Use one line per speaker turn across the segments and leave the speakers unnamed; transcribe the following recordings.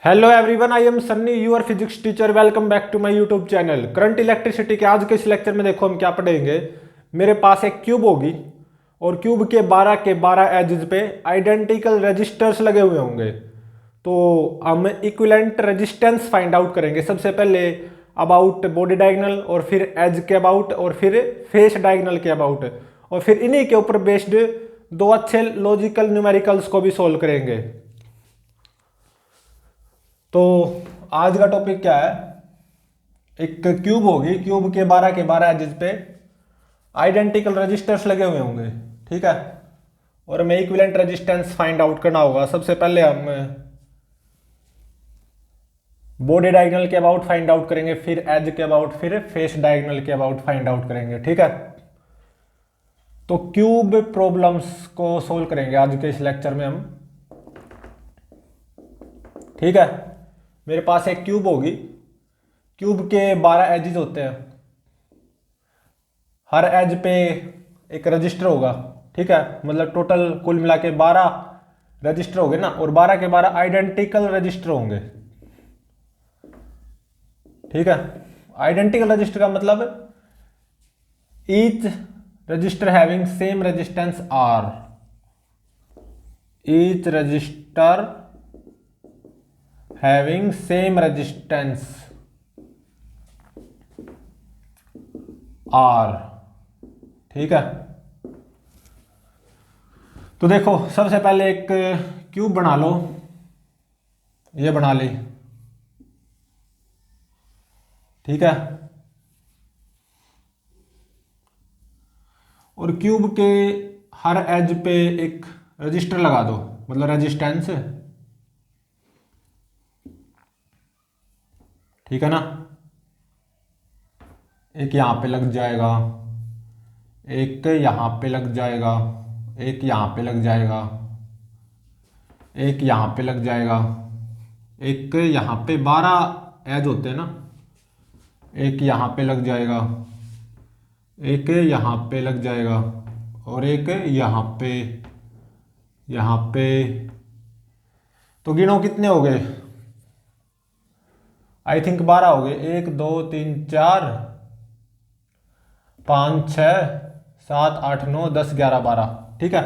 Hello everyone, I am Sunny, your physics teacher. Welcome back to my YouTube channel. Current electricity के आज के इस lecture में देखो हम क्या पढ़ेंगे। मेरे पास एक क्यूब होगी और क्यूब के 12 एजेस पे आइडेंटिकल रेजिस्टर्स लगे हुए होंगे। तो हम इक्विवेलेंट रेजिस्टेंस फाइंड आउट करेंगे। सबसे पहले अबाउट बॉडी डायगोनल, और फिर एज के अबाउट, और फिर फेस डायगोनल के अबाउट, और फिर इन्हीं के ऊपर बेस्ड दो अच्छे लॉजिकल न्यूमेरिकल्स को भी सोल्व करेंगे। तो आज का टॉपिक क्या है। एक क्यूब होगी, क्यूब के 12 एजेस पे आइडेंटिकल रेजिस्टर्स लगे हुए होंगे, ठीक है। और हमें इक्विवेलेंट रेजिस्टेंस फाइंड आउट करना होगा। सबसे पहले हम बॉडी डायगोनल के अबाउट फाइंड आउट करेंगे, फिर एज के अबाउट, फिर फेस डायगोनल के अबाउट फाइंड आउट करेंगे, ठीक है। तो क्यूब प्रॉब्लम्स को सोल्व करेंगे आज के इस लेक्चर में हम, ठीक है। मेरे पास एक क्यूब होगी, क्यूब के 12 एजेस होते हैं, हर एज पे एक रजिस्टर होगा, ठीक है। मतलब टोटल कुल मिला के 12 रजिस्टर होंगे ना, और 12 के 12 आइडेंटिकल रजिस्टर होंगे, ठीक है। आइडेंटिकल रजिस्टर का मतलब each resistor having same resistance R, each resistor having same resistance R, ठीक है। तो देखो सबसे पहले एक क्यूब बना लो, ये बना ली, ठीक है। और क्यूब के हर एज पे एक रजिस्टर लगा दो, मतलब रेजिस्टेंस, ठीक है ना। एक यहां पे लग जाएगा, एक यहां पे लग जाएगा, एक यहां पे लग जाएगा, एक यहां पे लग जाएगा, एक यहां पे 12 एज होते हैं ना, एक यहां पे लग जाएगा, एक यहां पे लग जाएगा, और एक यहां पे। तो गिनो कितने हो गए, आई थिंक 12 हो गए। 1 2 3 4 5 6 7 8 9 10 11 12, ठीक है।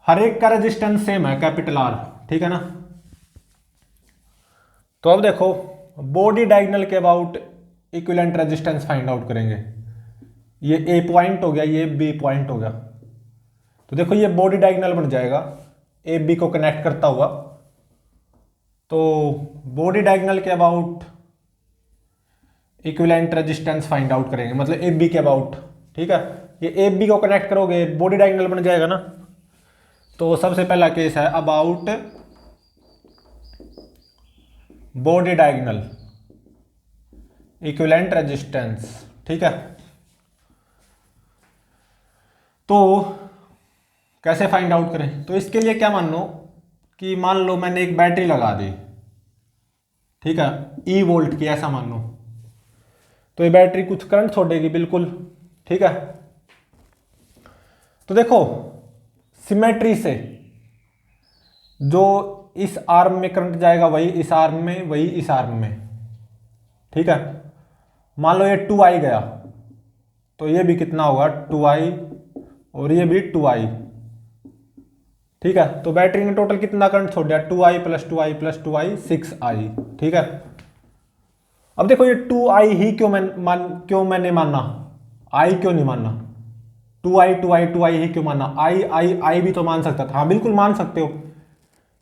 हर एक का रेजिस्टेंस सेम है, कैपिटल आर, ठीक है ना। तो अब देखो बॉडी डायगोनल के about equivalent resistance find out करेंगे। ये ए पॉइंट हो गया, ये बी पॉइंट हो गया। तो देखो ये बॉडी डायगोनल बन जाएगा ए बी को कनेक्ट करता हुआ। तो बॉडी डायगोनल के about equivalent resistance find out करेंगे, मतलब ए बी के अबाउट, ठीक है। ये ए बी को कनेक्ट करोगे बॉडी डायगोनल बन जाएगा ना। तो सबसे पहला केस है about body diagonal equivalent resistance, ठीक है। तो कैसे फाइंड आउट करें, तो इसके लिए क्या मान लो कि मान लो मैंने एक बैटरी लगा दी, ठीक है, ई वोल्ट की, ऐसा मान लो। तो ये बैटरी कुछ करंट छोड़ेगी, बिल्कुल, ठीक है। तो देखो सिमेट्री से जो इस आर्म में करंट जाएगा वही इस आर्म में, वही इस आर्म में, ठीक है। मान लो ये 2i गया, तो ये भी कितना होगा 2i, और ये भी 2i, ठीक है। तो बैटरी ने टोटल कितना करंट छोड़ दिया, 2i plus 2i plus 2i 6i, ठीक है। अब देखो ये 2i ही क्यों मैंने माना, i क्यों नहीं मानना, 2i ही क्यों मानना, i भी तो मान सकता था। हाँ बिल्कुल मान सकते हो,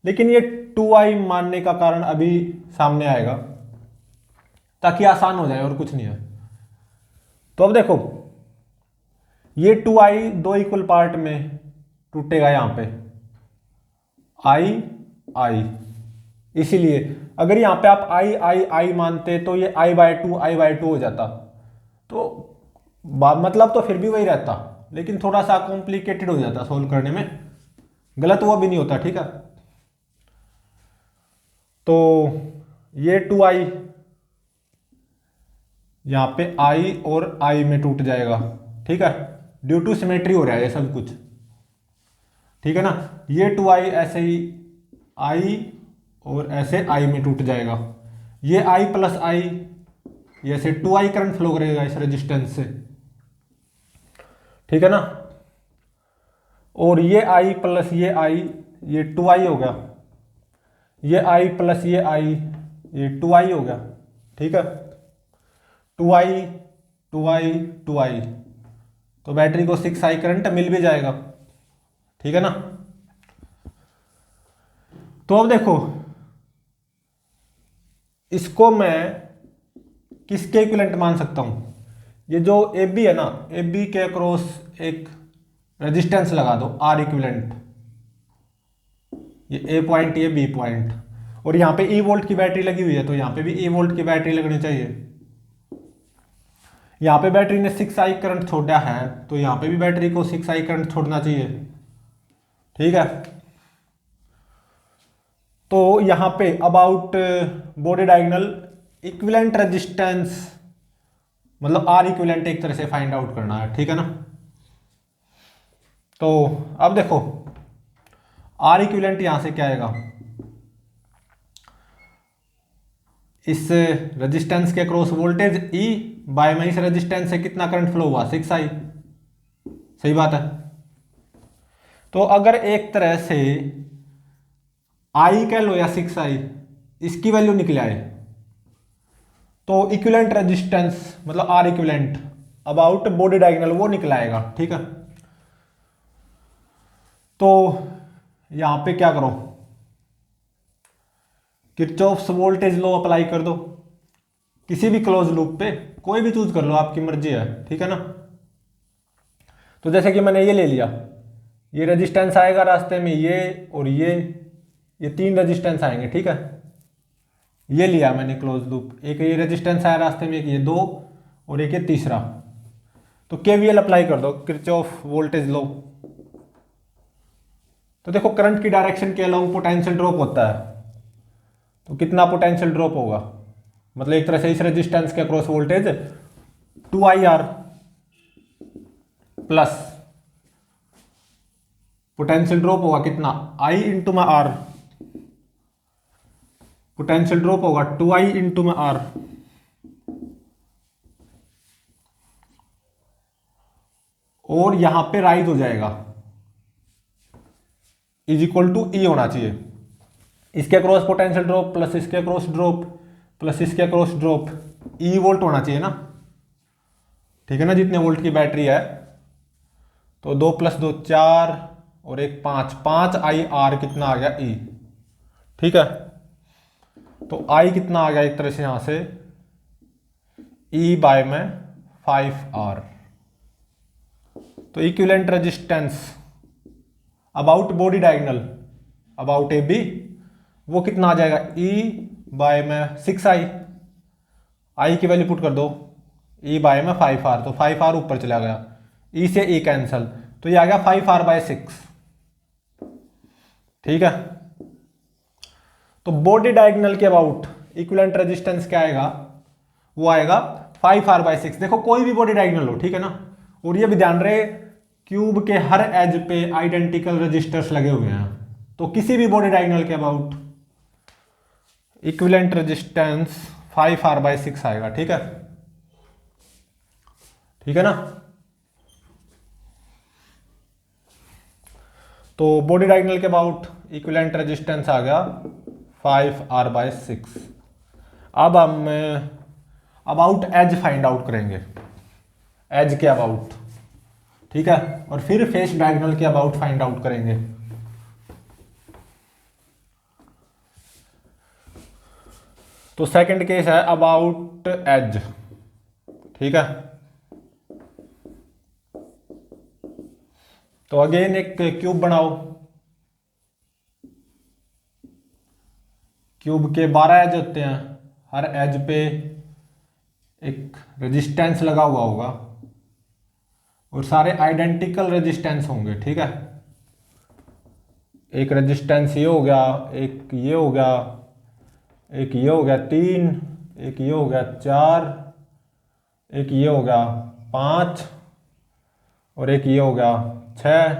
लेकिन ये 2i मानने का कारण अभी सामने आएगा ताकि आसान हो जाए, और कुछ नहीं है। तो अब देखो ये 2i दो इक्वल पार्ट में टूटेगा, यहां पे i, इसीलिए अगर यहां पे आप i मानते तो ये i/2 हो जाता। तो मतलब तो फिर भी वही रहता, लेकिन थोड़ा सा कॉम्प्लिकेटेड हो जाता सोल्व करने में, गलत वो भी नहीं होता, ठीक है। तो ये 2i यहां पे i और i में टूट जाएगा, ठीक है। ड्यू टू सिमेट्री हो रहा है ये सब कुछ, ठीक है ना। ये 2i ऐसे ही i और ऐसे I में टूट जाएगा। ये I प्लस I, ये ऐसे 2I करंट फ्लो करेगा इस रेजिस्टेंस से, ठीक है ना। और ये I प्लस ये I, ये 2I हो गया, ये I प्लस ये I, ये 2I हो गया, ठीक है। 2I 2I 2I, तो बैटरी को 6I करंट मिल भी जाएगा, ठीक है ना। तो अब देखो इसको मैं किसके इक्विवेलेंट मान सकता हूं। ये जो AB है ना, AB के अक्रॉस एक रेजिस्टेंस लगा दो R इक्विवेलेंट, ये A पॉइंट, ये B पॉइंट, और यहाँ पे E वोल्ट की बैटरी लगी हुई है, तो यहाँ पे भी E वोल्ट की बैटरी लगनी चाहिए। यहाँ पे बैटरी ने 6I करंट छोड़ा है, तो यहाँ पे भी बैटरी को 6I करंट छोड़ना चाहिए, ठीक है। तो यहाँ पे about body diagonal equivalent resistance, मतलब R इक्विवेलेंट एक तरह से फाइंड आउट करना है, ठीक है ना। तो अब देखो R इक्विवेलेंट यहां से क्या आएगा, इस रेजिस्टेंस के क्रॉस वोल्टेज E बाय में इस रेजिस्टेंस से कितना करंट फ्लो हुआ, 6I, सही बात है। तो अगर एक तरह से I कह लो या 6I, इसकी वैल्यू निकले आए, तो इक्विवेलेंट रेजिस्टेंस मतलब R equivalent about body diagonal वो निकल आएगा, ठीक है। तो यहां पे क्या करो, किरचॉफ्स वोल्टेज लॉ अप्लाई कर दो, किसी भी क्लोज लूप पे कोई भी चूज कर लो, आपकी मर्जी है, ठीक है ना। तो जैसे कि मैंने ये ले लिया, ये रेजिस्टेंस आएगा रास्ते में, ये और ये 3 रेजिस्टेंस आएंगे, ठीक है। ये लिया मैंने क्लोज लूप, एक ये रेजिस्टेंस आया रास्ते में, एक ये 2 और एक ये तीसरा। तो केवीएल अप्लाई कर दो, किरचॉफ वोल्टेज लॉ। तो देखो करंट की डायरेक्शन के अलोंग पोटेंशियल ड्रॉप होता है, तो कितना पोटेंशियल ड्रॉप होगा, मतलब एक तरह से इस रेजिस्टेंस के across voltage 2IR plus potential drop होगा कितना, I इंटू में R, पोटेंशियल ड्रॉप होगा 2I इंटू में R, और यहां पे राइज हो जाएगा इज इक्वल टू E होना चाहिए। इसके अक्रॉस पोटेंशियल ड्रॉप प्लस इसके अक्रॉस ड्रॉप प्लस इसके अक्रॉस ड्रॉप, E वोल्ट होना चाहिए ना, ठीक है ना, जितने वोल्ट की बैटरी है। तो 2 + 2 4 और एक 5, 5IR कितना आ गया E, ठीक है। तो I कितना आ गया एक तरह से यहां से E बाय में 5R। तो equivalent resistance about body diagonal about AB वो कितना आ जाएगा, E बाय में 6I, I की वैल्यू पुट कर दो, E बाय में 5R, तो 5R ऊपर चला गया, E से E कैंसल, तो ये आ गया 5R/6, ठीक है। तो बॉडी डायगोनल के अबाउट इक्विवेलेंट रेजिस्टेंस क्या आएगा, वो आएगा 5R/6। देखो कोई भी बॉडी डायगोनल हो, ठीक है ना, और ये भी ध्यान रहे क्यूब के हर एज पे आइडेंटिकल रजिस्टर्स लगे हुए हैं, तो किसी भी बॉडी डायगोनल के अबाउट इक्विवेलेंट रेजिस्टेंस 5R/6 आएगा, ठीक है, ठीक है ना। तो बॉडी डायगोनल के अबाउट इक्विवेलेंट रेजिस्टेंस आ गया 5R/6। अब हम अबाउट एज फाइंड आउट करेंगे, एज के अबाउट, ठीक है, और फिर फेस डायगोनल के अबाउट फाइंड आउट करेंगे। तो सेकंड केस है अबाउट एज, ठीक है। तो अगेन एक क्यूब बनाओ, क्यूब के 12 एज होते हैं, हर एज पे एक रेजिस्टेंस लगा हुआ होगा और सारे आइडेंटिकल रेजिस्टेंस होंगे, ठीक है। एक रेजिस्टेंस ये हो गया, एक ये हो गया, एक ये हो गया 3, एक ये हो गया 4, एक ये हो गया 5, और एक ये हो गया 6,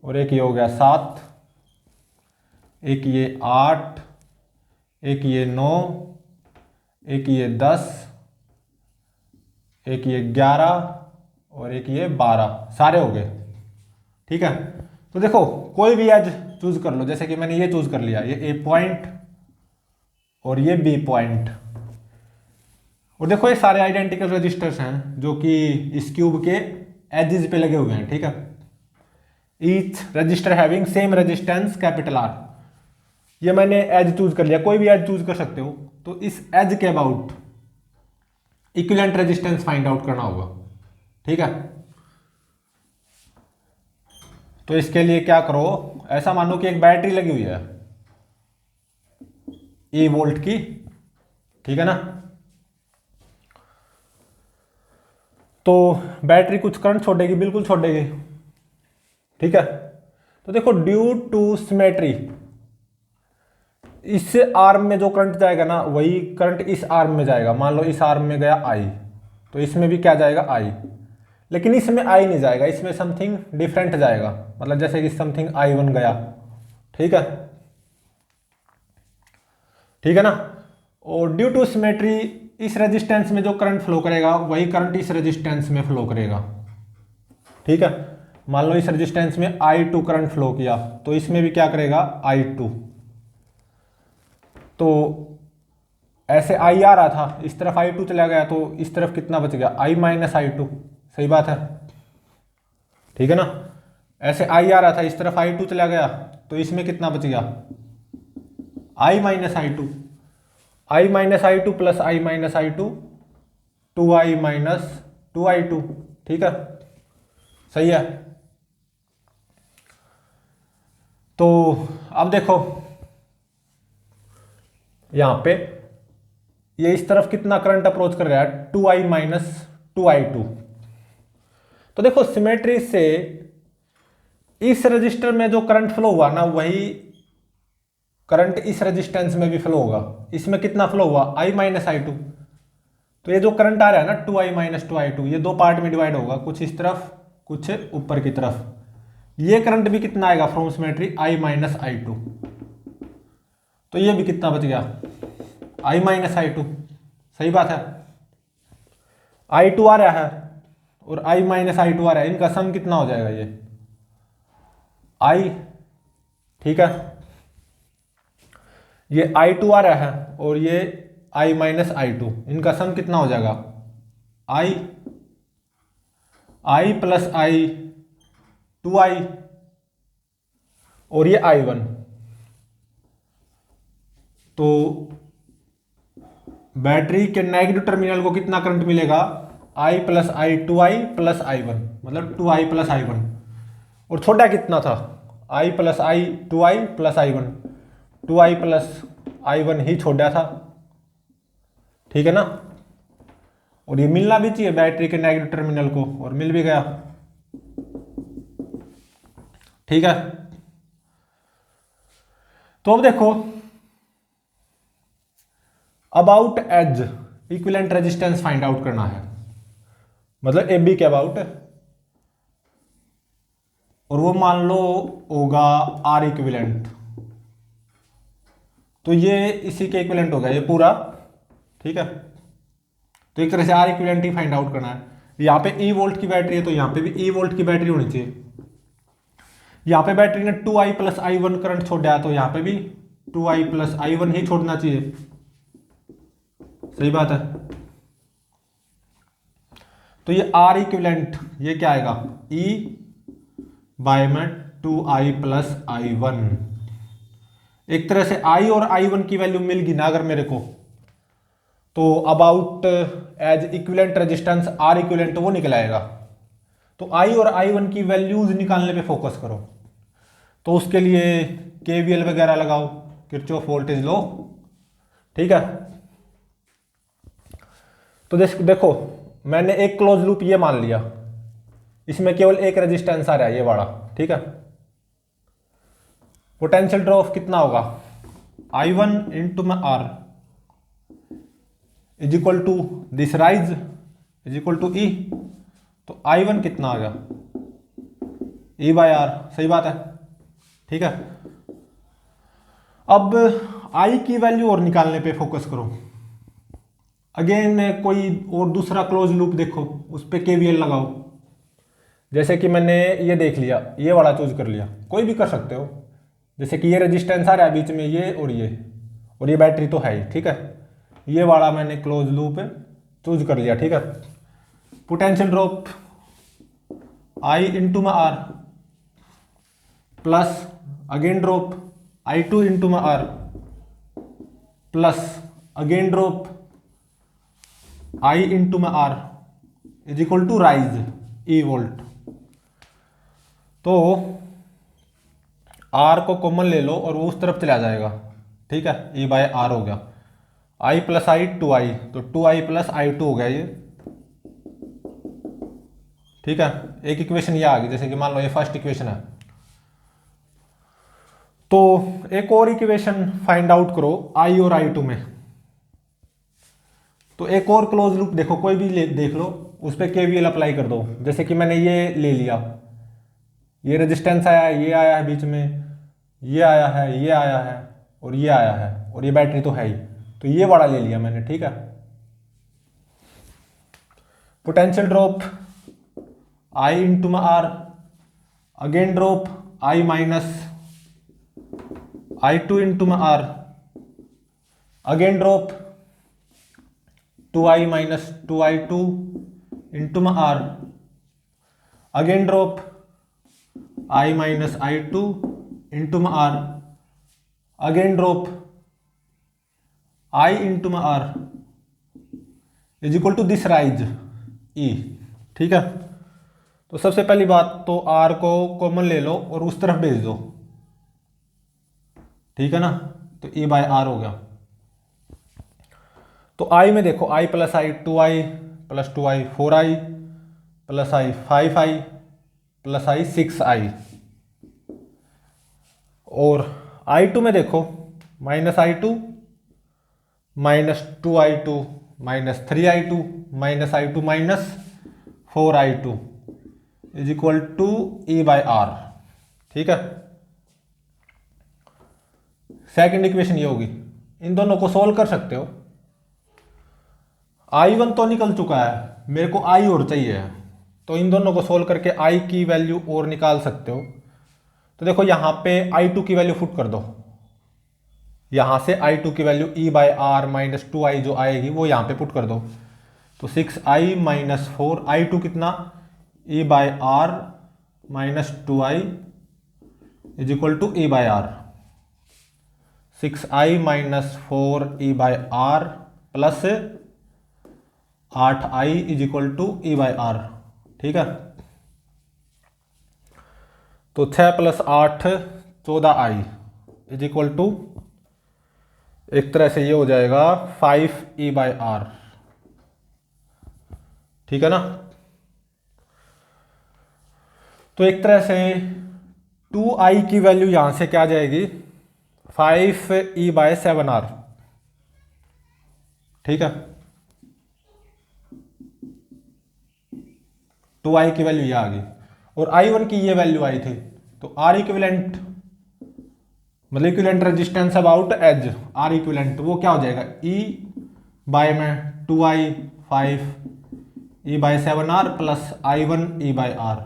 और एक ये हो गया 7, एक ये 8, एक ये 9, एक ये 10, एक ये 11 और एक ये 12, सारे हो गए। ठीक है, तो देखो कोई भी एज चूज कर लो, जैसे कि मैंने ये चूज कर लिया, ये ए पॉइंट और ये बी पॉइंट, और देखो ये सारे आइडेंटिकल रजिस्टर्स हैं जो कि इस क्यूब के एजेस पे लगे हुए हैं। ठीक है, each resistor having same resistance capital R, ये मैंने एज चूज कर लिया, कोई भी एज चूज कर सकते हो। तो इस एज के about equivalent resistance find out करना होगा। ठीक है, तो इसके लिए क्या करो, ऐसा मानो कि एक बैटरी लगी हुई है E वोल्ट की, ठीक है ना, तो बैटरी कुछ करंट छोड़ेगी, बिल्कुल छोड़ेगी। ठीक है, तो देखो ड्यू टू सिमेट्री, इस आर्म में जो करंट जाएगा ना वही करंट इस आर्म में जाएगा। मान लो इस आर्म में गया I, तो इसमें भी क्या जाएगा I, लेकिन इसमें I नहीं जाएगा, इसमें समथिंग डिफरेंट जाएगा, मतलब जैसे कि समथिंग I1 गया। ठीक है, ठीक है ना, और ड्यू टू सिमेट्री इस रेजिस्टेंस में जो करंट फ्लो करेगा वही करंट इस रेजिस्टेंस में फ्लो करेगा। ठीक है, मान लो इस रेजिस्टेंस में I2 करंट फ्लो किया, तो इसमें भी क्या करेगा I2। तो ऐसे I आ रहा था, इस तरफ I2 चला गया, तो इस तरफ कितना बच गया I माइनस I2, सही बात है। ठीक है ना, ऐसे I आ रहा था, इस तरफ I2 चला गया, तो इसमें कितना बच गया I minus I2, I minus I2 plus I minus I2, 2I minus 2I2। ठीक है, सही है। तो अब देखो यहां पे ये इस तरफ कितना करंट अप्रोच कर रहा है 2I माइनस 2I2। तो देखो सिमेट्री से इस रजिस्टर में जो करंट फ्लो हुआ ना वही करंट इस रेजिस्टेंस में भी फ्लो होगा। इसमें कितना फ्लो हुआ I माइनस I2, तो ये जो करंट आ रहा है ना 2I माइनस 2I2, ये दो पार्ट में डिवाइड होगा, कुछ इस तरफ कुछ ऊपर की तरफ। ये करंट भी कितना आएगा from symmetry I minus I2, तो ये भी कितना बच गया I माइनस I2, सही बात है। I2 आ रहा है और I माइनस I2 आ रहा है, इनका सम कितना हो जाएगा ये I। ठीक है, ये I2 आ रहा है और ये I माइनस I2, इनका सम कितना हो जाएगा I प्लस I 2I और ये I1। तो बैटरी के नेगेटिव टर्मिनल को कितना करंट मिलेगा I plus I 2I plus I1, मतलब 2I प्लस I1, और छोटा कितना था I plus I 2I plus I1, 2I plus I1 ही छोड़ा था। ठीक है ना, और ये मिलना भी चाहिए बैटरी के नेगेटिव टर्मिनल को, और मिल भी गया। ठीक है, तो अब देखो about edge equivalent resistance find out करना है, मतलब ए बी के अबाउट, और वो मान लो होगा आर इक्विवेलेंट, तो ये इसी के इक्विवेलेंट होगा ये पूरा। ठीक है, तो एक तरह से आर इक्विवेलेंट ही फाइंड आउट करना है। यहाँ पे ई वोल्ट की बैटरी है तो यहाँ पे भी ई वोल्ट की बैटरी होनी चाहिए। यहाँ पे बैटरी ने 2I प्लस I1 करंट छोड़ा है, तो यहाँ पे भी 2I प्लस I1 ही छोड़ना चाहिए, सही बात है। तो ये आर इक्विवेलेंट ये क्या आएगा E बाय में 2I प्लस I1। एक तरह से I और I1 की वैल्यू मिल गई ना अगर मेरे को, तो about edge equivalent resistance R equivalent वो निकल आएगा। तो I और I1 की वैल्यूज निकालने पे फोकस करो, तो उसके लिए KVL वगैरह लगाओ, किरचॉफ वोल्टेज लॉ। ठीक है, तो देखो मैंने एक क्लोज लूप ये मान लिया, इसमें केवल एक रेजिस्टेंस आ रहा है ये वाला। ठीक है, पोटेंशियल ड्रॉप कितना होगा I1 इंटू में R is equal to this rise is equal to E, तो I1 कितना आ गया E बाय R, सही बात है। ठीक है, अब आई की वैल्यू और निकालने पे फोकस करो। अगेन कोई और दूसरा क्लोज लूप देखो, उस पर केवीएल लगाओ। जैसे कि मैंने ये देख लिया, ये वाला चूज कर लिया, कोई भी कर सकते हो। जैसे कि ये रेजिस्टेंस आ रहा है बीच में, ये और ये बैटरी तो है ही, ठीक है। ये वाला मैंने क्लोज लूप चूज कर लिया, ठीक है। पोटेंशियल ड्रॉप आई इंटू में R plus again drop I two into में R plus again drop I into में R is equal to rise E volt. तो आर को कॉमन ले लो और वो उस तरफ चला जाएगा, ठीक है। ई बाय आर हो गया, आई प्लस आई टू आई, तो two I plus I two हो गया ये, ठीक है। एक इक्वेशन ये आ गई, जैसे कि मान लो ये फर्स्ट इक्वेशन है। तो एक और इक्वेशन फाइंड आउट करो आई और आई टू में। तो एक और क्लोज लूप देखो, कोई भी देख लो, उस पर केवीएल अप्लाई कर दो। जैसे कि मैंने ये ले लिया, ये रेजिस्टेंस आया है, ये आया है बीच में, ये आया है, ये आया है और ये आया है, और ये बैटरी तो है ही, तो ये वाला ले लिया मैंने, ठीक है। पोटेंशियल ड्रॉप आई इंटू में R, again drop I minus I two into में R, again drop two I minus two I two into में R, again drop I minus I two into में R, again drop I into में R is equal to this rise E, ठीक है। तो सबसे पहली बात तो आर को कॉमन ले लो और उस तरफ भेज दो, ठीक है ना। तो ई बाय आर हो गया। तो आई में देखो, I plus I two I plus two I four I plus I five I plus I six I, और आई टू में देखो minus I two minus two I two minus three I two minus I two minus four I two is equal to E by R, ठीक है। Second equation ये होगी, इन दोनों को solve कर सकते हो। आई वन तो निकल चुका है, मेरे को आई और चाहिए, तो इन दोनों को सोल्व करके आई की वैल्यू और निकाल सकते हो। तो देखो यहां पे आई टू की वैल्यू पुट कर दो, यहां से आई टू की value E by R minus two I जो आएगी वो यहां पे पुट कर दो। तो six I minus four I two कितना, E by R minus two I is equal to E by R, six I minus four E by R plus आठ I is equal to E by R, ठीक है। तो 6 plus 8 14 I is equal to, एक तरह से ये हो जाएगा 5 ई बाय आर, ठीक है ना। तो एक तरह से 2 आई की वैल्यू यहां से क्या आ जाएगी, 5 ई बाय 7 आर, ठीक है। 2 आई की वैल्यू ये आ गई, और आई वन की ये वैल्यू आई थी। तो आर इक्विवेलेंट मतलब equivalent resistance about edge, R equivalent वो क्या हो जाएगा, ई बाय में 2 I 5 E by 7 R plus I one E by R.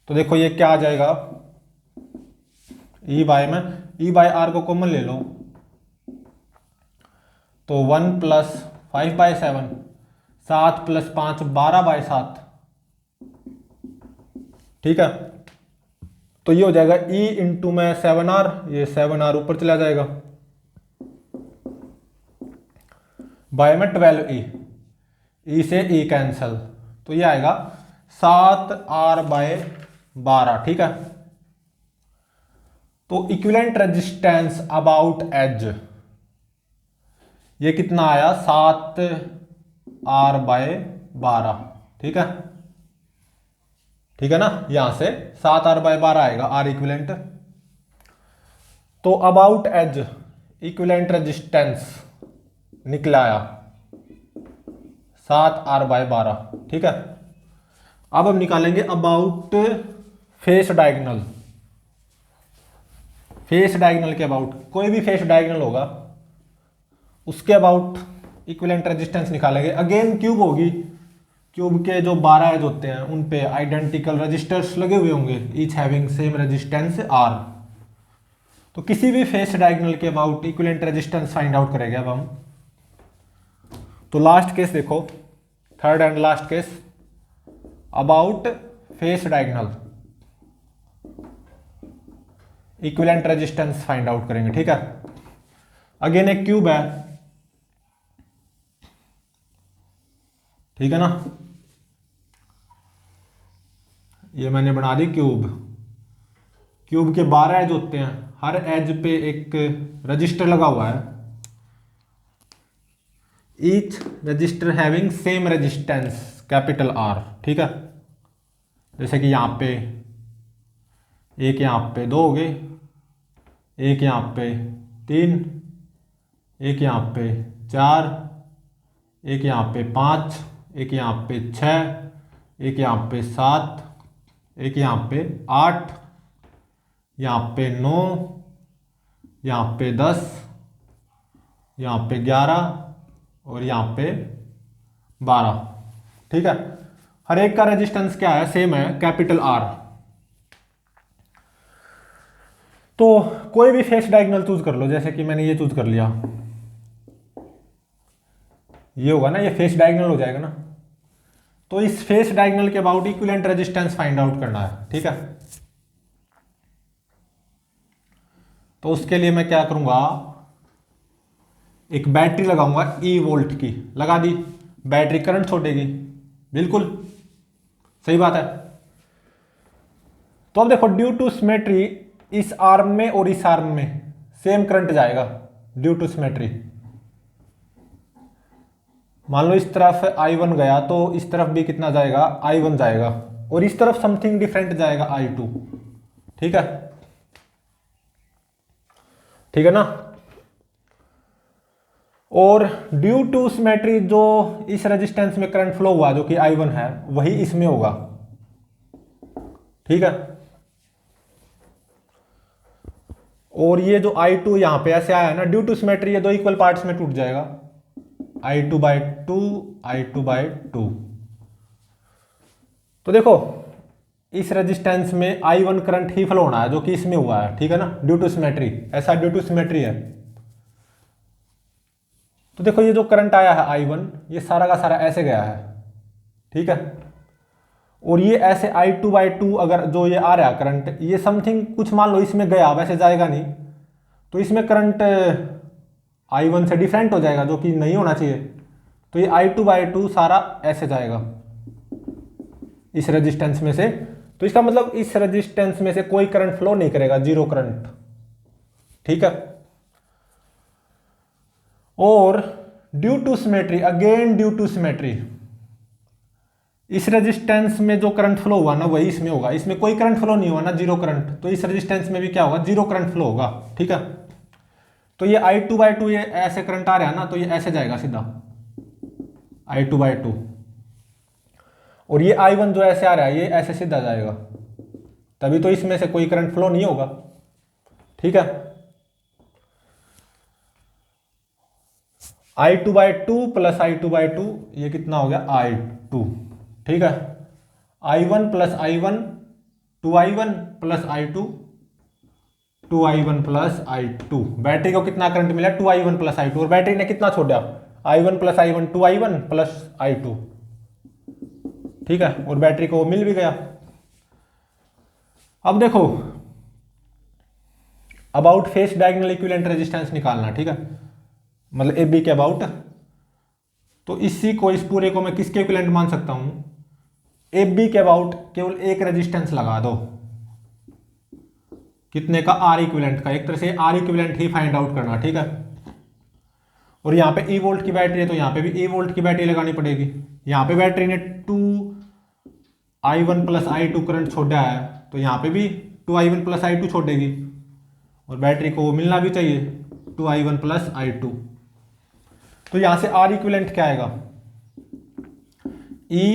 तो देखो ये क्या आ जाएगा, ई बाय में ई बाय आर को कॉमन ले लो, तो 1 प्लस 5 बाय 7, 7 प्लस 5 12 बाय 7, ठीक है। तो ये हो जाएगा ई इंटू में 7 आर, ये 7 आर ऊपर चला जाएगा, बाय में 12 ई से ई कैंसल, तो ये आएगा 7 आर बाय 12, ठीक है। तो इक्विवेलेंट रेजिस्टेंस अबाउट एज ये कितना आया, 7 आर बाय 12, ठीक है, ठीक है ना। यहां से 7 आर बाय 12 आएगा आर इक्विवेलेंट। तो अबाउट एज इक्विवेलेंट रेजिस्टेंस निकला आया 7 आर बाय 12, ठीक है। अब हम निकालेंगे about face diagonal. Face diagonal के अबाउट, कोई भी फेस डायगोनल होगा उसके अबाउट इक्विवेलेंट रेजिस्टेंस निकालेंगे। अगेन क्यूब होगी, क्यूब के जो 12 एज होते हैं उन पे आइडेंटिकल रजिस्टर्स लगे हुए होंगे, each having same resistance R. तो किसी भी फेस डायगोनल के about equivalent resistance find out करेंगे अब हम। तो लास्ट केस देखो, third and last case, about face diagonal equivalent resistance find out करेंगे। ठीक है, अगेन एक क्यूब है, ठीक है ना, ये मैंने बना दी क्यूब। क्यूब के 12 एज होते हैं, हर एज पे एक रजिस्टर लगा हुआ है, each resistor having same resistance capital R. ठीक है, जैसे कि यहाँ पे एक, यहाँ पे 2 हो गए, एक यहाँ पे 3, एक यहाँ पे 4, एक यहाँ पे 5, एक यहाँ पे 6, एक यहाँ पे 7, एक यहाँ पे 8, यहाँ पे 9, यहाँ पे 10, यहाँ पे 11 और यहाँ पे 12। ठीक है, हर एक का रेजिस्टेंस क्या है, सेम है, कैपिटल आर। तो कोई भी फेस डायगोनल चूज कर लो, जैसे कि मैंने ये चूज कर लिया, ये होगा ना, ये फेस डायगोनल हो जाएगा ना। तो इस फेस डायगोनल के about equivalent resistance find out करना है। ठीक है, तो उसके लिए मैं क्या करूंगा, एक बैटरी लगाऊंगा ई वोल्ट की, लगा दी, बैटरी करंट छोड़ेगी, बिल्कुल सही बात है। तो अब देखो, ड्यू टू सिमेट्री इस आर्म में और इस आर्म में सेम करंट जाएगा, ड्यू टू सिमेट्री। मान लो इस तरफ I1 गया तो इस तरफ भी कितना जाएगा, I1 जाएगा, और इस तरफ समथिंग डिफरेंट जाएगा, I2। ठीक है, ठीक है ना। और ड्यू टू सिमेट्री जो इस रेजिस्टेंस में करंट फ्लो हुआ जो कि I1 है, वही इसमें होगा। ठीक है, और ये जो I2 यहां पे ऐसे आया है ना, ड्यू टू सिमेट्री ये दो इक्वल पार्ट्स में टूट जाएगा, I2/2, I2/2। तो देखो, इस रेजिस्टेंस में I1 करंट ही फ्लो होना है जो कि इसमें हुआ है। ठीक है ना, ड्यू टू सिमेट्री, ऐसा ड्यू टू सिमेट्री है। तो देखो, ये जो करंट आया है I1, ये सारा का सारा ऐसे गया है। ठीक है, और ये ऐसे I2/2 अगर जो ये आ रहा है करंट, ये समथिंग कुछ मान लो इसमें गया, वैसे जाएगा नहीं, तो इसमें करंट I1 से डिफरेंट हो जाएगा जो कि नहीं होना चाहिए। तो ये I2/2 सारा ऐसे जाएगा इस रेजिस्टेंस में से। तो इसका मतलब इस रेजिस्टेंस में से कोई करंट फ्लो नहीं करेगा, जीरो करंट। ठीक है, और due to symmetry, again due to symmetry, इस रेजिस्टेंस में जो करंट फ्लो हुआ ना वही इसमें होगा, इसमें कोई करंट फ्लो नहीं हुआ ना, जीरो करंट। तो इस रेजिस्टेंस में भी क्या होगा, जीरो करंट फ्लो होगा। ठीक है, तो ये I2/2 ये ऐसे करंट आ रहा है ना, तो ये ऐसे जाएगा सीधा I2/2, और ये I1 जो ऐसे आ रहा है ये ऐसे सीधा जाएगा, तभी तो इसमें से कोई करंट फ्लो नहीं होगा। ठीक है, I2/2 प्लस I2/2 ये कितना हो गया, I2। ठीक है, I1 plus I1 2I1 plus I2 2I1 plus I2। Battery को कितना करंट मिला, 2I1 प्लस I2, और बैटरी ने कितना छोड़ा, I1 plus I1 2I1 plus I2। ठीक है, और बैटरी को मिल भी गया। अब देखो, about face diagonal equivalent resistance निकालना। ठीक है, मतलब ए बी के अबाउट। तो इसी को, इस पूरे को मैं किसके इक्विवेलेंट मान सकता हूं, ए बी के अबाउट केवल एक रेजिस्टेंस लगा दो, कितने का, आर इक्विवेलेंट का। एक तरह से आर इक्विवेलेंट ही फाइंड आउट करना। ठीक है, और यहाँ पे ई वोल्ट की बैटरी है तो यहाँ पे भी ई वोल्ट की बैटरी लगानी पड़ेगी। यहाँ पे बैटरी ने 2I1 प्लस I2 करंट छोड़ा है, तो यहाँ पे भी 2I1 प्लस I2 छोड़ेगी, और बैटरी को मिलना भी चाहिए 2I1 प्लस I2। तो यहाँ से आर इक्विवेलेंट क्या आएगा, E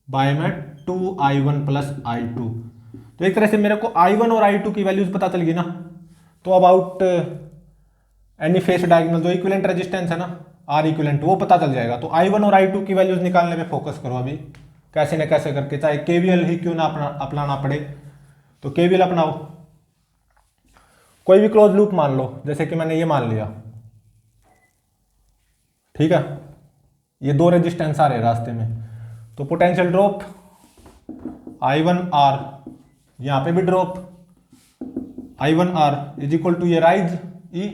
बाय में 2I1 प्लस I2। तो एक तरह से मेरे को I1 और I2 की वैल्यूज पता चल गई ना। तो अबाउट एनी फेस डायगोनल जो इक्विवेलेंट रेजिस्टेंस है ना आर इक्विवेलेंट, वो पता चल जाएगा। तो I1 और I2 की वैल्यूज निकालने पे फोकस करो अभी, कैसे न कैसे करके, चाहे KVL ही क्यों ना अपनाना पड़े तो KVL अपनाओ। कोई भी क्लोज लूप मान लो, जैसे कि मैंने ये मान लिया, ठीक है, ये दो रेजिस्टेंस आ रहे रास्ते में, तो पोटेंशियल ड्रॉप I1R, यहां पे भी drop I1R is equal to ये राइज E,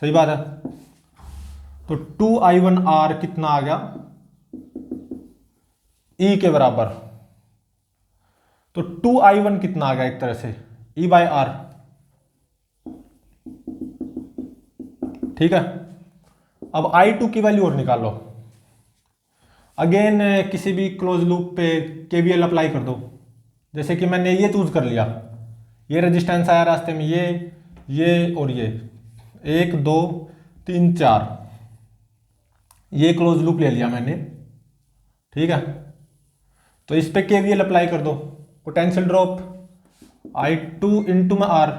सही बात है। तो 2I1R कितना आ गया, E के बराबर। तो 2I1 कितना आ गया एक तरह से E/R, ठीक है। अब I2 की वैल्यू और निकालो, अगेन किसी भी क्लोज लूप पे KVL अप्लाई कर दो। जैसे कि मैंने ये चूज कर लिया, ये रेजिस्टेंस आया रास्ते में, ये और ये 1 2 3 4, ये क्लोज लूप ले लिया मैंने, ठीक है। तो इस पे KVL अप्लाई कर दो, पोटेंशियल ड्रॉप I2 इंटू में R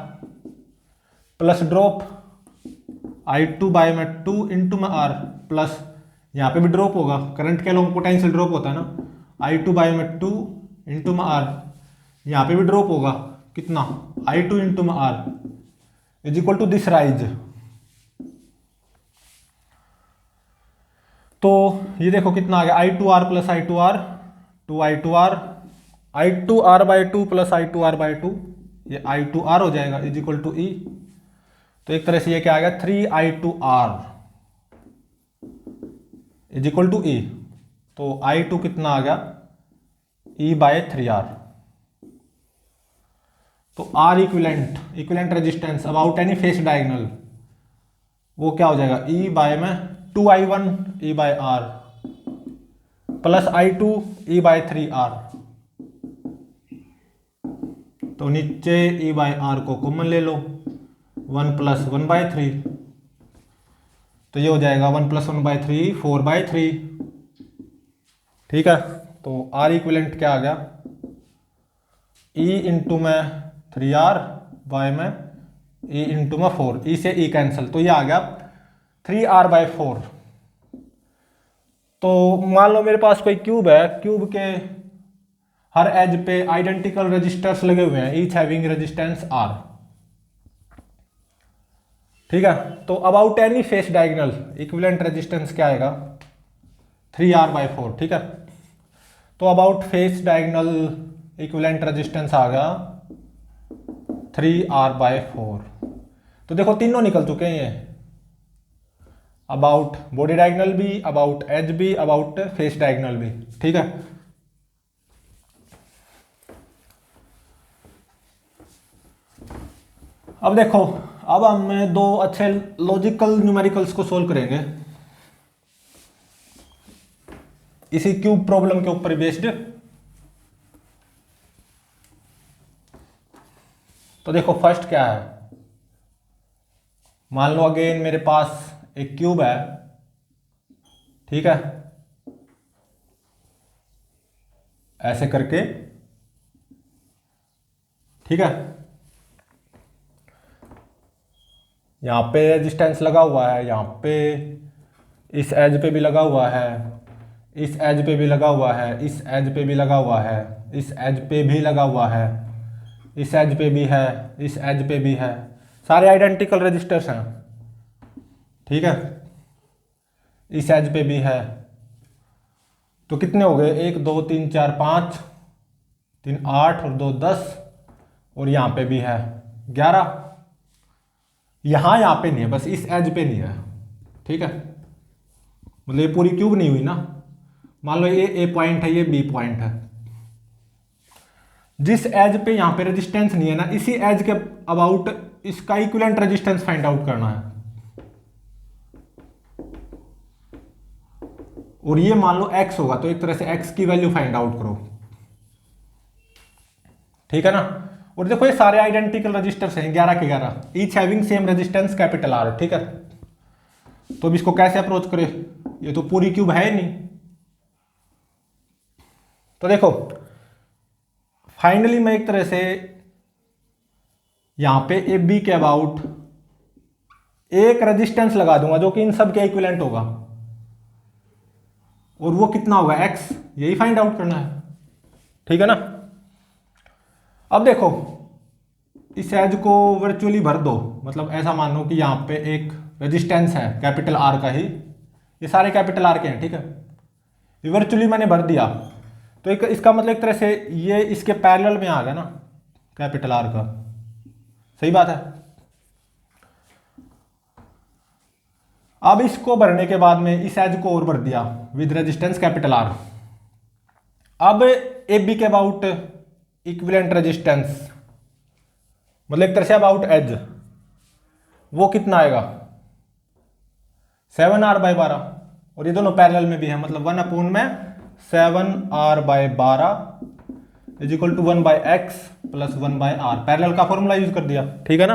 plus drop I2 by में 2 इंटू में R प्लस, यहाँ पे भी ड्रॉप होगा, करंट के लॉन्ग पोटेंशियल ड्रॉप होता है ना, I2 बाय में 2 इंटू में R, यहाँ पे भी ड्रॉप होगा कितना, I2 इंटू में R is equal to this rise. तो ये देखो कितना आ गया, I2R plus I2R, 2I2R, I2R by 2 plus I2R by 2, ये I2R हो जाएगा इज इक्वल टू E। तो एक तरह से ये क्या आ गया, 3I2R is equal to E। तो I2 कितना आ गया, E बाय 3R। तो R equivalent resistance about any face diagonal, वो क्या हो जाएगा, E बाय में 2I1 E by R plus I2 E by 3R। तो नीचे E बाय R को कॉमन ले लो, 1 प्लस 1 बाय 3, तो ये हो जाएगा 1 प्लस 1 बाय 3 4 बाय 3, ठीक है। तो R इक्विवेलेंट क्या आ गया, E इंटू में 3R बाय में E इंटू में 4, E से E कैंसिल, तो ये आ गया 3R बाय 4। तो मान लो मेरे पास कोई क्यूब है, क्यूब के हर एज पे आइडेंटिकल रेजिस्टर्स लगे हुए हैं, ईच हैविंग रेजिस्टेंस R, ठीक है। तो about any face diagonal equivalent resistance क्या आएगा, 3R बाय 4, ठीक है। तो about face diagonal equivalent resistance आ गया 3R बाय 4। तो देखो तीनों निकल चुके हैं, ये अबाउट बॉडी डायगोनल भी, अबाउट एज भी, अबाउट फेस डायगोनल भी, ठीक है। अब देखो, अब हम दो अच्छे लॉजिकल न्यूमेरिकल्स को सोल्व करेंगे इसी क्यूब प्रॉब्लम के ऊपर बेस्ड। तो देखो फर्स्ट क्या है, मान लो अगेन मेरे पास एक क्यूब है, ठीक है, ऐसे करके, ठीक है। यहां पे रेजिस्टेंस लगा हुआ है, यहां पे इस एज पे भी लगा हुआ है, इस एज पे भी लगा हुआ है, इस एज पे भी लगा हुआ है, इस एज पे भी लगा हुआ है, इस एज पे भी है, इस एज पे भी है, सारे आइडेंटिकल रजिस्टर्स हैं, ठीक है। इस एज पे भी है, तो कितने हो गए, 1 2 3 4 5, 3 8 और 2 10, और यहां पे भी है 11। यहां पे नहीं है, बस इस एज पे नहीं है, ठीक है। मतलब ये पूरी क्यूब नहीं हुई ना, मान लो ये ए पॉइंट है, ये बी पॉइंट है, जिस एज पे यहां पे रेजिस्टेंस नहीं है ना, इसी एज के अबाउट इसका इक्विवेलेंट रेजिस्टेंस फाइंड आउट करना है। और ये मान लो x होगा, तो एक तरह से x की वैल्यू फाइंड आउट करो, ठीक है ना। और देखो ये सारे आइडेंटिकल रजिस्टर्स हैं 11 के 11, each having same resistance capital R, ठीक है। तो अब इसको कैसे अप्रोच करें, ये तो पूरी क्यूब है ही नहीं। तो देखो फाइनली मैं एक तरह से यहां पे ए बी के अबाउट एक रेजिस्टेंस लगा दूंगा जो कि इन सब के इक्विवेलेंट होगा, और वो कितना होगा x, यही फाइंड आउट करना है, ठीक है ना। अब देखो इस एज को वर्चुअली भर दो, मतलब ऐसा मान लो कि यहाँ पे एक रेजिस्टेंस है कैपिटल R का ही, ये सारे कैपिटल R के हैं, ठीक है, ये वर्चुअली मैंने भर दिया, तो इसका मतलब एक तरह से ये इसके पैरेलल में आ गया ना कैपिटल R का, सही बात है। अब इसको भरने के बाद में इस एज को और भर दिया विद रेजिस्टेंस कैपिटल R। अब ए बी के अबाउट इक्विवेलेंट रेजिस्टेंस, मतलब एक तरह से अबाउट एज, वो कितना आएगा 7R/12, और ये दोनों पैरेलल में भी है, मतलब 1/7R/12 is equal to 1/x plus 1/r, parallel का फॉर्मूला यूज कर दिया, ठीक है ना।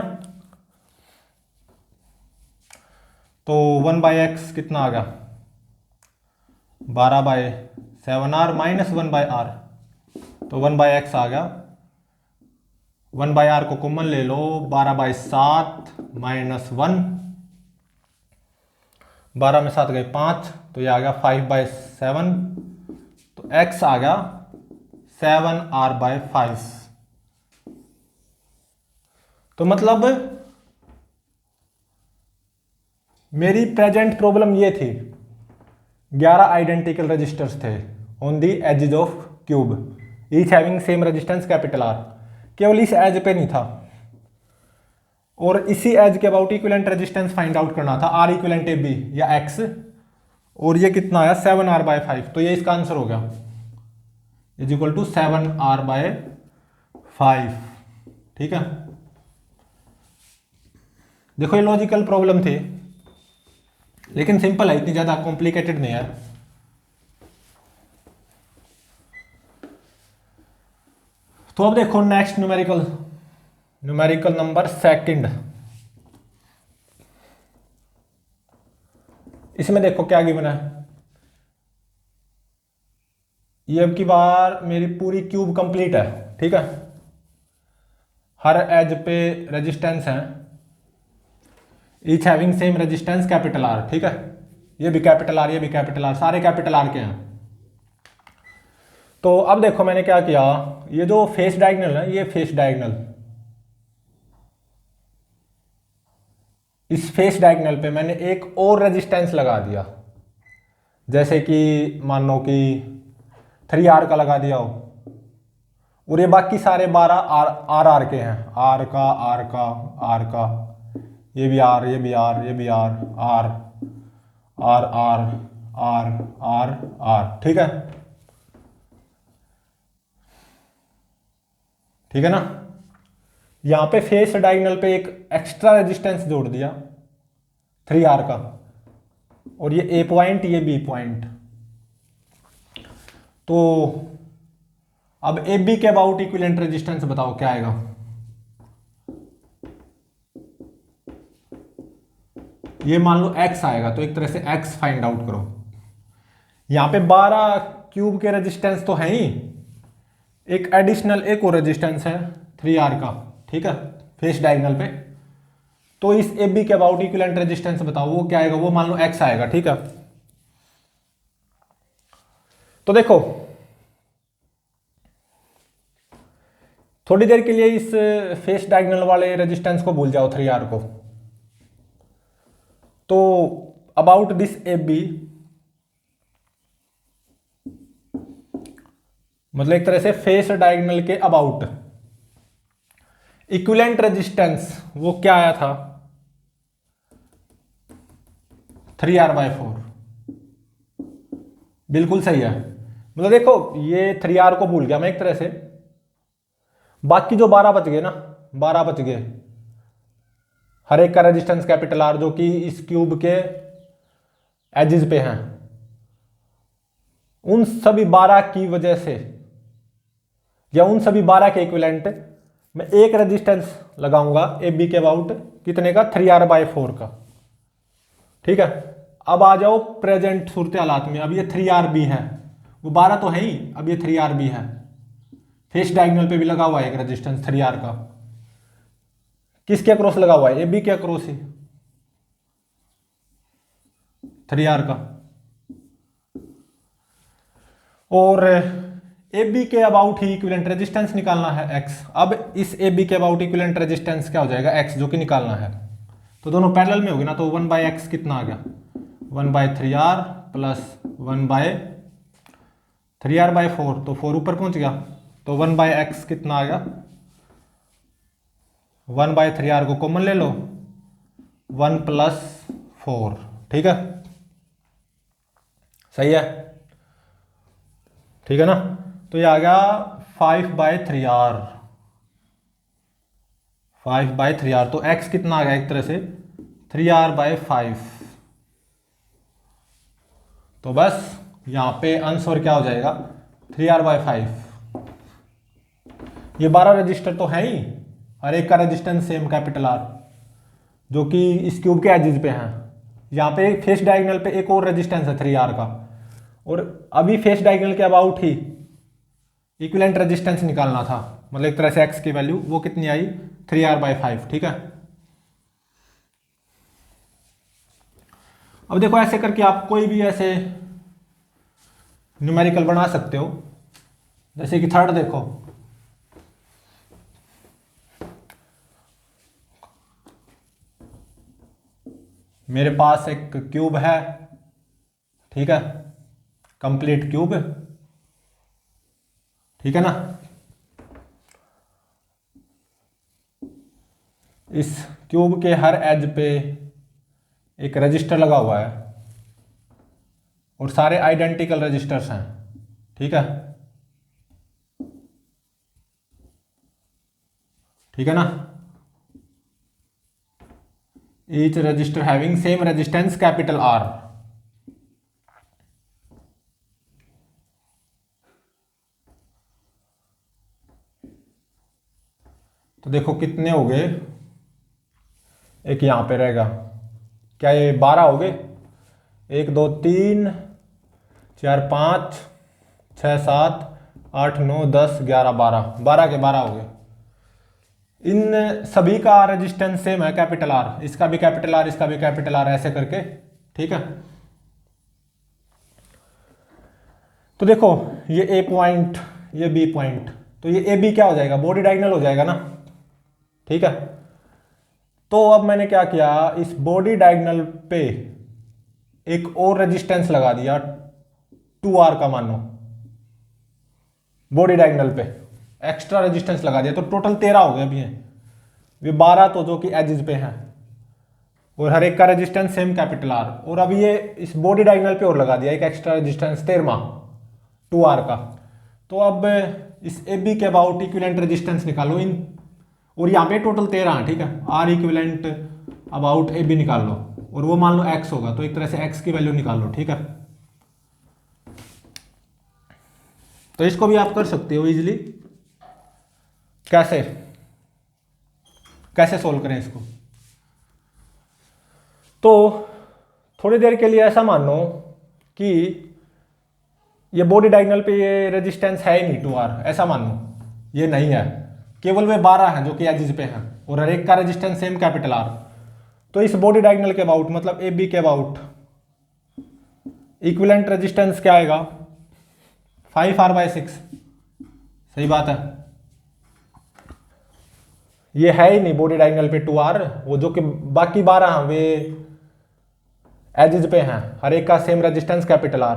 तो 1/x कितना आ गया 12/7R माइनस 1/r, तो 1/x आ गया, 1/r को कॉमन ले लो, 12/7 माइनस 1, 12 में 7 गए 5, तो ये आ गया 5/7, तो x आ गया 7R/5। तो मतलब मेरी प्रेजेंट प्रॉब्लम ये थी, 11 आइडेंटिकल रजिस्टर्स थे on the edges of cube, each having same resistance capital R, केवल इस एज पे नहीं था, और इसी एज के about equivalent resistance find out करना था, R इक्विवेलेंट ए बी या X, और ये कितना आया 7R/5, तो ये इसका आंसर हो गया इज इक्वल टू 7R/5, ठीक है। देखो ये लॉजिकल प्रॉब्लम थी, लेकिन सिंपल है, इतनी ज्यादा कॉम्प्लिकेटेड नहीं है। तो अब देखो नेक्स्ट न्यूमेरिकल नंबर सेकंड, इसमें देखो क्या गिवन है, ये अब की बार मेरी पूरी क्यूब कंप्लीट है, ठीक है, हर एज पे रेजिस्टेंस है, each having same resistance capital R, ठीक है, ये भी कैपिटल R, ये भी कैपिटल R, सारे कैपिटल R के हैं। तो अब देखो मैंने क्या किया, ये जो फेस डायगोनल है, ये फेस डायगोनल, इस फेस डायगोनल पे मैंने एक और रेजिस्टेंस लगा दिया, जैसे कि मान लो कि 3R का लगा दिया हो, और ये बाकी सारे 12 R के हैं, R का, ये भी R, ये भी R, ये भी R, R, ठीक है, ठीक है ना। यहां पे फेस डायगोनल पे एक एक्स्ट्रा रेजिस्टेंस जोड़ दिया 3R का, और ये A पॉइंट, ये B पॉइंट, तो अब ए बी के अबाउट इक्विवेलेंट रेजिस्टेंस बताओ क्या आएगा। ये मान लो x आएगा, तो एक तरह से x फाइंड आउट करो। यहां पे 12 क्यूब के रेजिस्टेंस तो है ही, एक एडिशनल एक और रेजिस्टेंस है 3R का, ठीक है, फेस डायगोनल पे, तो इस ए बी के अबाउट इक्विवेलेंट रेजिस्टेंस बताओ वो क्या आएगा, वो मान लो x आएगा, ठीक है। तो देखो थोड़ी देर के लिए इस फेस डायगोनल वाले रेजिस्टेंस को भूल जाओ 3R को, तो अबाउट दिस ए बी, मतलब एक तरह से फेस डायगोनल के अबाउट इक्विवेलेंट रेजिस्टेंस वो क्या आया था 3R/4, बिल्कुल सही है। मतलब देखो ये 3R को भूल गया मैं एक तरह से, बाकी जो 12 बच गए ना, 12 बच गए, हर एक का रेजिस्टेंस कैपिटल R जो कि इस क्यूब के एजेस पे हैं, उन सभी 12 की वजह से या उन सभी 12 के इक्विवेलेंट मैं एक रेजिस्टेंस लगाऊंगा ए बी के अबाउट कितने का 3R/4 का, ठीक है। अब आ जाओ प्रेजेंट सूरत हालात में, अब ये 3RB है, वो 12 तो है ही, अब ये 3RB है, फेस डायगोनल पे भी लगा हुआ है एक रेजिस्टेंस 3R का, किसके अक्रॉस लगा हुआ है? ए बी के अक्रॉस ही, 3R का। और ए बी के अबाउट ही इक्विवेलेंट रेजिस्टेंस निकालना है x। अब इस ए बी के अबाउट इक्विवेलेंट रेजिस्टेंस क्या हो जाएगा? x, जो कि निकालना है। तो दोनों पैरेलल में होगी ना, तो 1/x कितना आ गया? 1/3R प्लस 1/3R/4, तो 4 ऊपर पहुंच गया, तो 1/x कितना आ गया? 1/3R को कॉमन ले लो, 1 + 4, ठीक है, सही है, ठीक है ना। तो ये आ गया 5/3R, 5/3R। तो x कितना आ गया? एक तरह से 3R/5। तो बस यहां पे आंसर क्या हो जाएगा? 3R/5। ये 12 रजिस्टर तो है ही, हर एक का रेजिस्टेंस सेम कैपिटल R, जो कि इस क्यूब के एजिज पे हैं। यहाँ पे फेस डायगोनल पे एक और रेजिस्टेंस है 3R का, और अभी फेस डायगोनल के अबाउट ही इक्विवेलेंट रेजिस्टेंस निकालना था, मतलब एक तरह से x की वैल्यू वो कितनी आई? 3R/5, ठीक है। अब देखो ऐसे करके आप कोई भी ऐसे न्यूमेरिकल बना सकते हो, जैसे कि थर्ड देखो, मेरे पास एक क्यूब है, ठीक है, कंप्लीट क्यूब, ठीक है ना। इस क्यूब के हर एज पे एक रजिस्टर लगा हुआ है, और सारे आइडेंटिकल रजिस्टर्स हैं, ठीक है, ठीक है ना। Each resistor having same resistance capital R। तो देखो कितने हो गए, एक यहां पे रहेगा, क्या ये 12 हो गए? 1 2 3 4 5 6 7 8 9 10 11 12, 12 के 12 हो गए। इन सभी का रेजिस्टेंस सेम है कैपिटल R, इसका भी कैपिटल R, इसका भी कैपिटल R, ऐसे करके, ठीक है। तो देखो ये A पॉइंट, ये B पॉइंट, तो ये AB क्या हो जाएगा? बॉडी डायगोनल हो जाएगा ना, ठीक है। तो अब मैंने क्या किया, इस बॉडी डायगोनल पे एक और रेजिस्टेंस लगा दिया 2R का, मानो बॉडी डायगोनल पे एक्स्ट्रा रेजिस्टेंस लगा दिया, तो टोटल 13 हो गए अभी हैं। ये 12 तो जो कि एजिज पे हैं, और हर एक का रेजिस्टेंस सेम कैपिटल R, और अभी ये इस बॉडी डायगोनल पे और लगा दिया एक एक्स्ट्रा रेजिस्टेंस 13वां 2R का। तो अब इस AB के अबाउट इक्विवेलेंट रेजिस्टेंस निकालो इन, और यहाँ पे टोटल 13 है, ठीक है। R इक्विवेलेंट अबाउट AB निकाल लो, और वो मान लो x होगा, तो एक तरह से x की वैल्यू निकाल लो, ठीक है। तो इसको भी आप कर सकते हो इजीली। कैसे कैसे सोल्व करें इसको? तो थोड़ी देर के लिए ऐसा मानो कि ये बॉडी डायगोनल पे ये रेजिस्टेंस है ही नहीं 2R, ऐसा मानो ये नहीं है, केवल वे 12 हैं जो कि एजिज पे हैं, और हर एक का रेजिस्टेंस सेम कैपिटल R। तो इस बॉडी डायगोनल के अबाउट, मतलब AB के अबाउट इक्विवेलेंट रेजिस्टेंस क्या आएगा? 5R/6, सही बात है। ये है ही नहीं बॉडी डायगोनल पे 2R, वो जो कि बाकी 12 हैं वे एजिज पे हैं, हर एक का सेम रेजिस्टेंस कैपिटल R।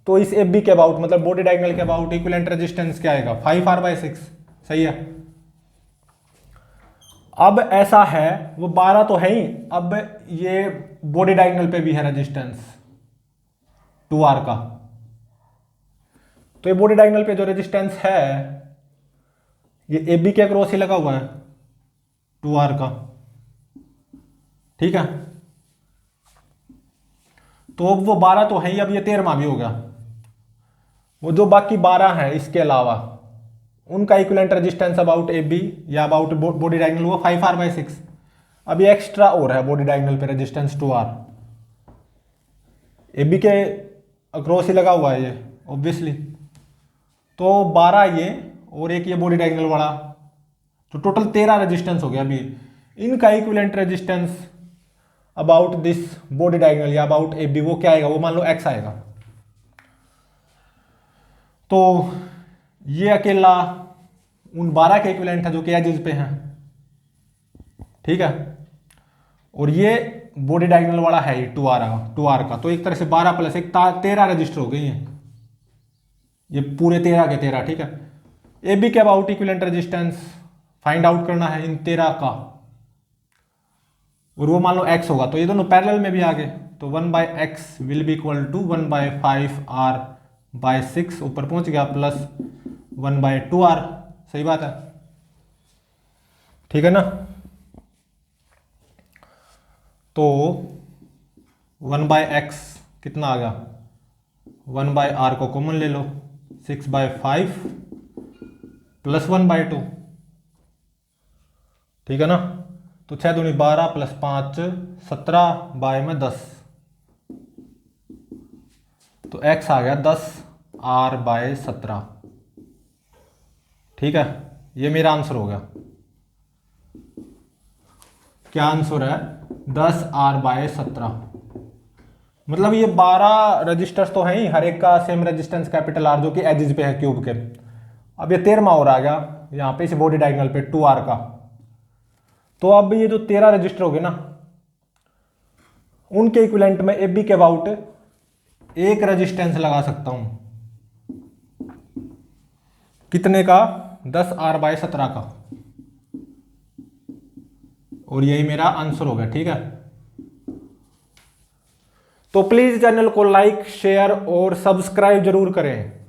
तो इस AB के अबाउट, मतलब बॉडी डायगोनल के अबाउट इक्विवेलेंट रेजिस्टेंस क्या आएगा? 5R/6, सही है। अब ऐसा है, वो 12 तो है ही, अब ये बॉडी डायगोनल पे भी है रेजिस्टेंस 2R का, तो ये बॉडी डायगोनल पे जो रेजिस्टेंस है ये AB के अक्रॉस ही लगा हुआ है 2R का, ठीक है। तो अब वो 12 तो है ही, अब ये 13वां भी हो गया। वो जो बाकी 12 हैं इसके अलावा उनका इक्विवेलेंट रेजिस्टेंस अबाउट AB या अबाउट बॉडी डायगोनल वो 5R/6। अभी एक्स्ट्रा और है बॉडी डायगोनल पे रेजिस्टेंस 2R, AB के अक्रॉस ही लगा हुआ है ये ऑब्वियसली। तो 12 ये और एक ये बॉडी डायगोनल वाला, तो टोटल 13 रेजिस्टेंस हो गया अभी इनका equivalent resistance about this body diagonal या अबाउट ए बी वो क्या आएगा, वो मान लो x आएगा। तो ये अकेला उन 12 के इक्विवेलेंट है जो कि एजेस पे हैं, ठीक है। और ये बॉडी डायगोनल वाला है ही 2R का, तो एक तरह से 12 प्लस 1 13 रजिस्टर हो गई हैं, ये पूरे 13 के 13, ठीक है। ए बी के about equivalent resistance find out करना है इन 13 का, और वो मान लो x होगा, तो ये दोनों पैरेलल में भी आ गए, तो 1/x will be equal to 1/5R/6 ऊपर पहुंच गया प्लस 1/2R, सही बात है, ठीक है ना। तो 1/x कितना आ गया, 1/R को कॉमन ले लो, 6/5 प्लस 1/2, ठीक है ना। तो 6 दूनी 12 प्लस 5 17 बाय में 10, तो x आ गया 10R/17, ठीक है। ये मेरा आंसर हो गया, क्या आंसर है 10R/17। मतलब ये 12 रजिस्टर्स तो हैं ही, हर एक का सेम रेजिस्टेंस कैपिटल R जो कि एजेस पे है क्यूब के। अब ये 13वां और आ गया यहाँ पे इस बॉडी डायगोनल पे 2R का, तो अब ये जो 13 रजिस्टर हो गए ना, उनके इक्विवेलेंट में ए बी के अबाउट एक रजिस्टेंस लगा सकता हूं, कितने का, 10R/17 का, और यही मेरा आंसर हो गया, ठीक है। तो प्लीज चैनल को लाइक शेयर और सब्सक्राइब जरूर करें।